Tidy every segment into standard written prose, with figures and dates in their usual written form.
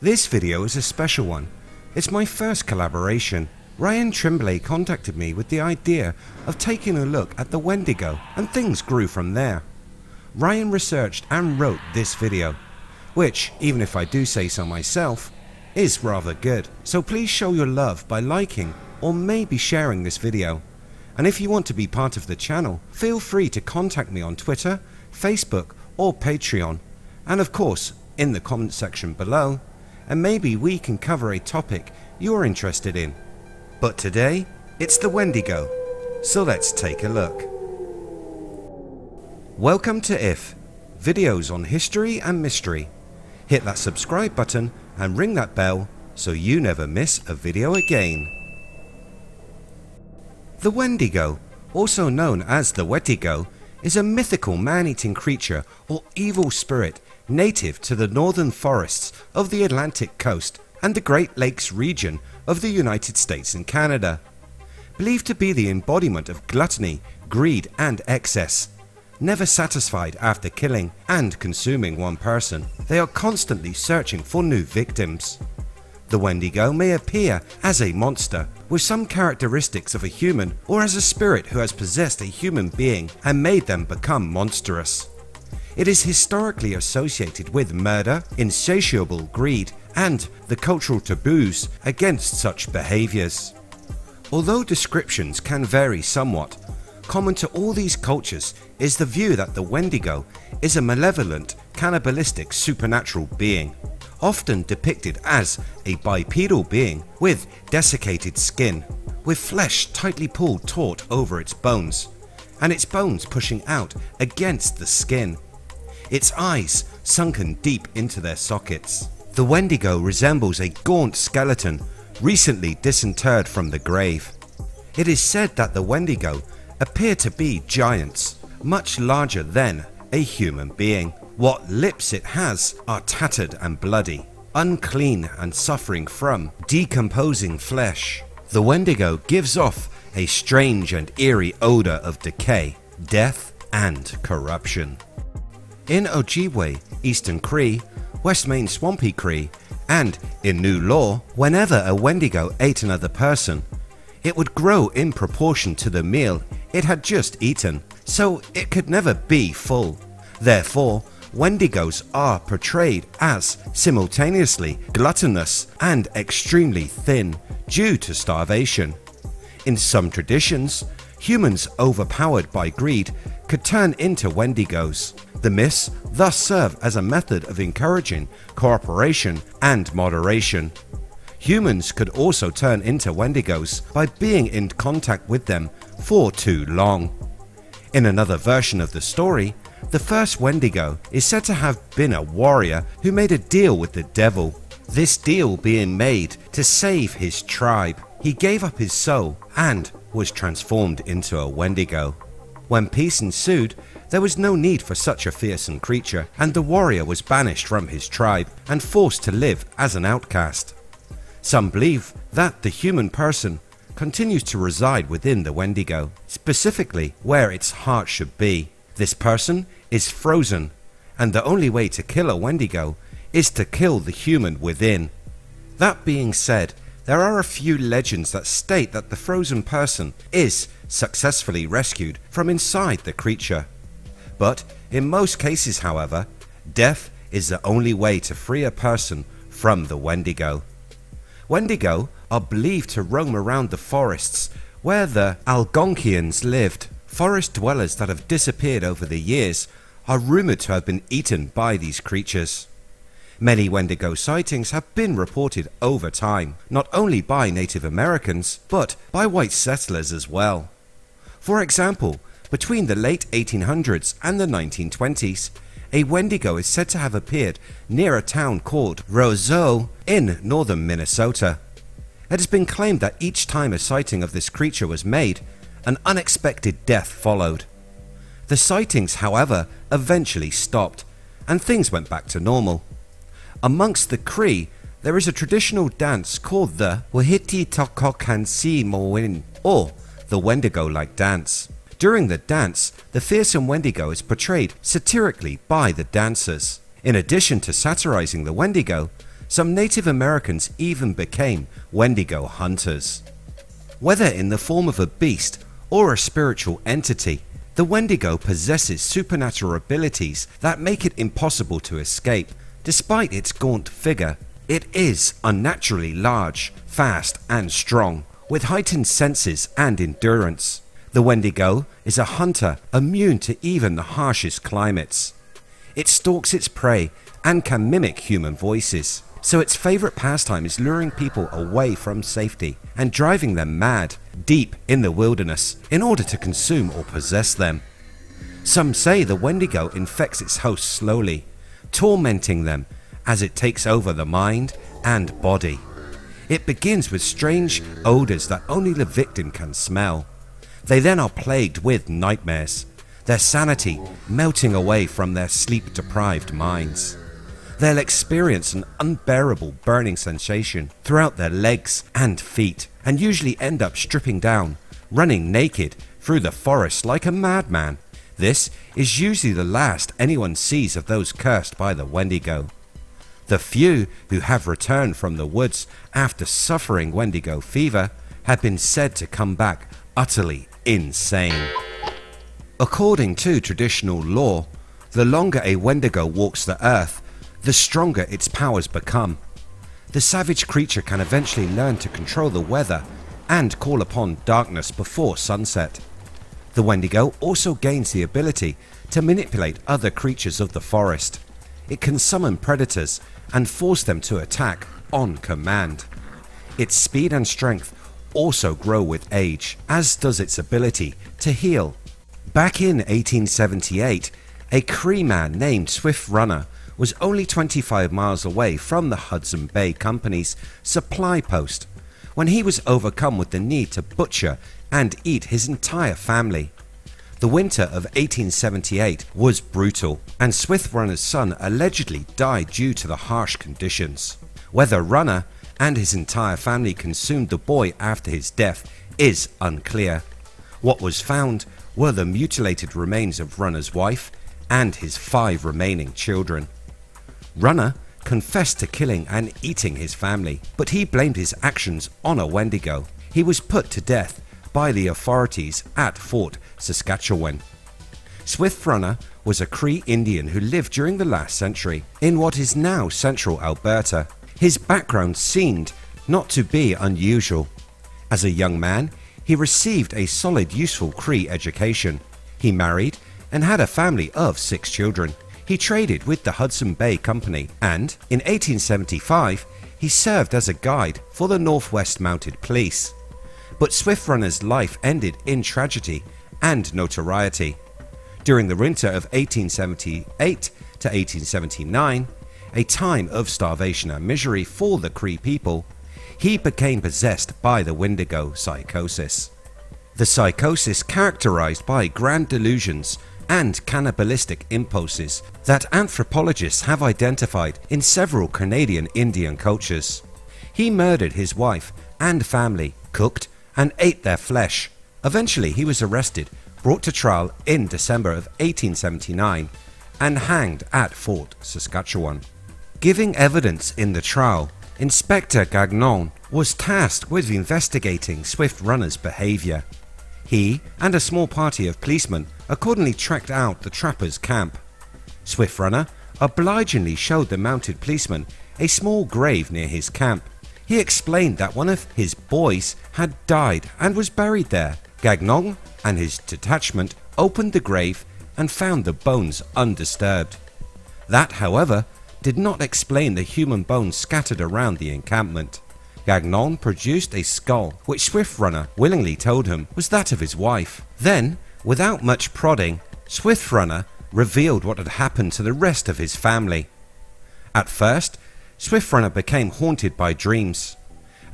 This video is a special one. It's my first collaboration. Ryan Trimblay contacted me with the idea of taking a look at the Wendigo, and things grew from there. Ryan researched and wrote this video, which, even if I do say so myself, is rather good. So please show your love by liking or maybe sharing this video. And if you want to be part of the channel, feel free to contact me on Twitter, Facebook or Patreon, and of course in the comment section below, and maybe we can cover a topic you're interested in. But today it's the Wendigo, so let's take a look. Welcome to IF, videos on history and mystery. Hit that subscribe button and ring that bell so you never miss a video again. The Wendigo, also known as the Wetiko, is a mythical man-eating creature or evil spirit native to the northern forests of the Atlantic coast and the Great Lakes region of the United States and Canada. Believed to be the embodiment of gluttony, greed and excess. Never satisfied after killing and consuming one person, they are constantly searching for new victims. The Wendigo may appear as a monster with some characteristics of a human, or as a spirit who has possessed a human being and made them become monstrous. It is historically associated with murder, insatiable greed, and the cultural taboos against such behaviours. Although descriptions can vary somewhat, common to all these cultures is the view that the Wendigo is a malevolent, cannibalistic supernatural being, often depicted as a bipedal being with desiccated skin, with flesh tightly pulled taut over its bones, and its bones pushing out against the skin, its eyes sunken deep into their sockets. The Wendigo resembles a gaunt skeleton recently disinterred from the grave. It is said that the Wendigo appear to be giants, much larger than a human being. What lips it has are tattered and bloody, unclean and suffering from decomposing flesh. The Wendigo gives off a strange and eerie odour of decay, death and corruption. In Ojibwe, Eastern Cree, West Main Swampy Cree, and in New Law, whenever a Wendigo ate another person, it would grow in proportion to the meal it had just eaten, so it could never be full. Therefore, Wendigos are portrayed as simultaneously gluttonous and extremely thin due to starvation. In some traditions, humans overpowered by greed could turn into Wendigos. The myths thus serve as a method of encouraging cooperation and moderation. Humans could also turn into Wendigos by being in contact with them for too long. In another version of the story, the first Wendigo is said to have been a warrior who made a deal with the devil. This deal being made to save his tribe, he gave up his soul and was transformed into a Wendigo. When peace ensued, there was no need for such a fearsome creature, and the warrior was banished from his tribe and forced to live as an outcast. Some believe that the human person continues to reside within the Wendigo, specifically where its heart should be. This person is frozen, and the only way to kill a Wendigo is to kill the human within. That being said, there are a few legends that state that the frozen person is successfully rescued from inside the creature. But in most cases, however, death is the only way to free a person from the Wendigo. Wendigo are believed to roam around the forests where the Algonquians lived. Forest dwellers that have disappeared over the years are rumoured to have been eaten by these creatures. Many Wendigo sightings have been reported over time, not only by Native Americans, but by white settlers as well. For example, between the late 1800s and the 1920s, a Wendigo is said to have appeared near a town called Roseau in northern Minnesota. It has been claimed that each time a sighting of this creature was made, an unexpected death followed. The sightings, however, eventually stopped, and things went back to normal. Amongst the Cree, there is a traditional dance called the Wahiti-Tokokansi-Mowin, or the Wendigo-like dance. During the dance, the fearsome Wendigo is portrayed satirically by the dancers. In addition to satirizing the Wendigo, Some Native Americans even became Wendigo hunters. Whether in the form of a beast or a spiritual entity, the Wendigo possesses supernatural abilities that make it impossible to escape. Despite its gaunt figure, it is unnaturally large, fast and strong, with heightened senses and endurance. The Wendigo is a hunter immune to even the harshest climates. It stalks its prey and can mimic human voices, so its favourite pastime is luring people away from safety and driving them mad deep in the wilderness in order to consume or possess them. Some say the Wendigo infects its hosts slowly, tormenting them as it takes over the mind and body. It begins with strange odours that only the victim can smell. They then are plagued with nightmares, their sanity melting away from their sleep-deprived minds. They'll experience an unbearable burning sensation throughout their legs and feet, and usually end up stripping down, running naked through the forest like a madman. This is usually the last anyone sees of those cursed by the Wendigo. The few who have returned from the woods after suffering Wendigo fever have been said to come back utterly insane. According to traditional lore, the longer a Wendigo walks the earth, the stronger its powers become. The savage creature can eventually learn to control the weather and call upon darkness before sunset. The Wendigo also gains the ability to manipulate other creatures of the forest. It can summon predators and force them to attack on command. Its speed and strength also grow with age, as does its ability to heal. Back in 1878, a Cree man named Swift Runner was only 25 miles away from the Hudson Bay Company's supply post when he was overcome with the need to butcher and eat his entire family. The winter of 1878 was brutal, and Swift Runner's son allegedly died due to the harsh conditions. Whether Runner and his entire family consumed the boy after his death is unclear. What was found were the mutilated remains of Runner's wife and his 5 remaining children. Runner confessed to killing and eating his family, but he blamed his actions on a Wendigo. He was put to death by the authorities at Fort Saskatchewan. Swift Runner was a Cree Indian who lived during the last century in what is now central Alberta. His background seemed not to be unusual. As a young man, he received a solid, useful Cree education. He married and had a family of 6 children. He traded with the Hudson Bay Company, and in 1875 he served as a guide for the Northwest Mounted Police. But Swift Runner's life ended in tragedy and notoriety. During the winter of 1878 to 1879, a time of starvation and misery for the Cree people, he became possessed by the Wendigo psychosis. The psychosis characterized by grand delusions and cannibalistic impulses that anthropologists have identified in several Canadian Indian cultures. He murdered his wife and family, cooked and ate their flesh. Eventually he was arrested, brought to trial in December of 1879 and hanged at Fort Saskatchewan. Giving evidence in the trial, Inspector Gagnon was tasked with investigating Swift Runner's behaviour. He and a small party of policemen accordingly tracked out the trapper's camp. Swift Runner obligingly showed the mounted policeman a small grave near his camp. He explained that one of his boys had died and was buried there. Gagnon and his detachment opened the grave and found the bones undisturbed. That, however, did not explain the human bones scattered around the encampment. Gagnon produced a skull which Swift Runner willingly told him was that of his wife. Then, without much prodding, Swift Runner revealed what had happened to the rest of his family. At first, Swift Runner became haunted by dreams.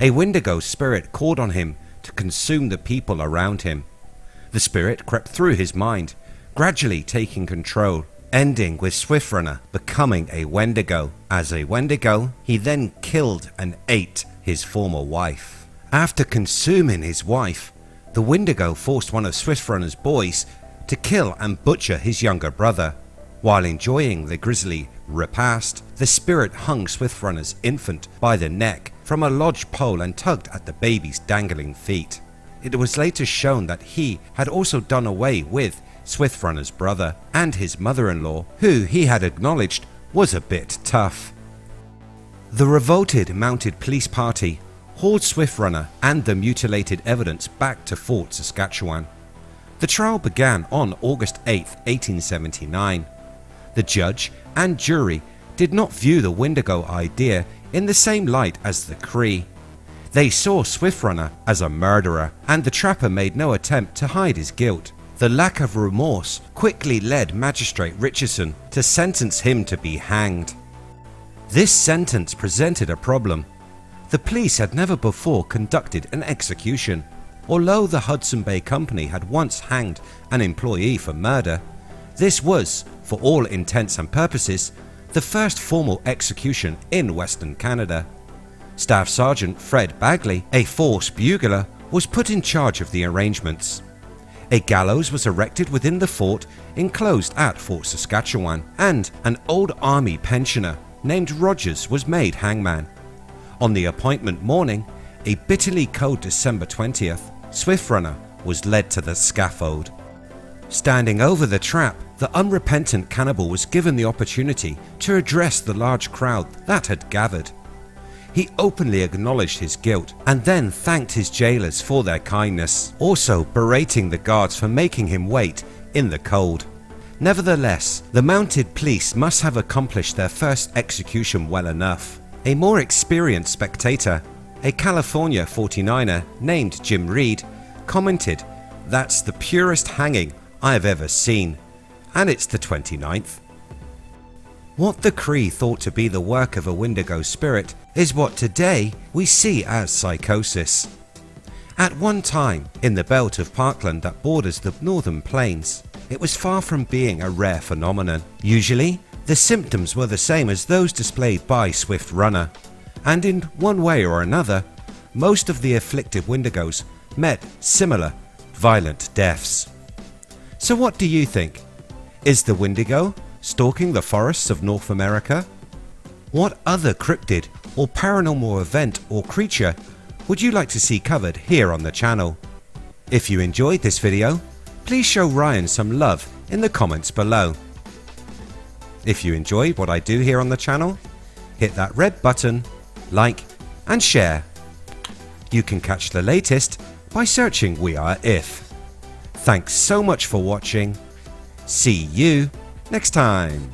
A Wendigo spirit called on him to consume the people around him. The spirit crept through his mind, gradually taking control, ending with Swift Runner becoming a Wendigo. As a Wendigo, he then killed and ate his former wife. After consuming his wife, the Wendigo forced one of Swift Runner's boys to kill and butcher his younger brother. While enjoying the grisly repast, the spirit hung Swiftrunner's infant by the neck from a lodge pole and tugged at the baby's dangling feet. It was later shown that he had also done away with Swiftrunner's brother and his mother-in-law, who he had acknowledged was a bit tough. The revolted mounted police party hauled Swiftrunner and the mutilated evidence back to Fort Saskatchewan. The trial began on August 8, 1879. The judge and jury did not view the Wendigo idea in the same light as the Cree. They saw Swiftrunner as a murderer, and the trapper made no attempt to hide his guilt. The lack of remorse quickly led Magistrate Richardson to sentence him to be hanged. This sentence presented a problem. The police had never before conducted an execution. Although the Hudson Bay Company had once hanged an employee for murder, this was, for all intents and purposes, the first formal execution in Western Canada. Staff Sergeant Fred Bagley, a force bugler, was put in charge of the arrangements. A gallows was erected within the fort enclosed at Fort Saskatchewan, and an old army pensioner named Rogers was made hangman. On the appointment morning, a bitterly cold December 20th, Swiftrunner was led to the scaffold. Standing over the trap, the unrepentant cannibal was given the opportunity to address the large crowd that had gathered. He openly acknowledged his guilt and then thanked his jailers for their kindness, also berating the guards for making him wait in the cold. Nevertheless, the mounted police must have accomplished their first execution well enough. A more experienced spectator, a California 49er named Jim Reed, commented, "That's the purest hanging I have ever seen, and it's the 29th. What the Cree thought to be the work of a Wendigo spirit is what today we see as psychosis. At one time, in the belt of parkland that borders the northern plains, it was far from being a rare phenomenon. Usually, the symptoms were the same as those displayed by Swiftrunner, and in one way or another, most of the afflicted Wendigos met similar violent deaths. So what do you think? Is the Wendigo stalking the forests of North America? What other cryptid or paranormal event or creature would you like to see covered here on the channel? If you enjoyed this video, please show Ryan some love in the comments below. If you enjoyed what I do here on the channel, hit that red button, like and share. You can catch the latest by searching We Are If. Thanks so much for watching. See you next time.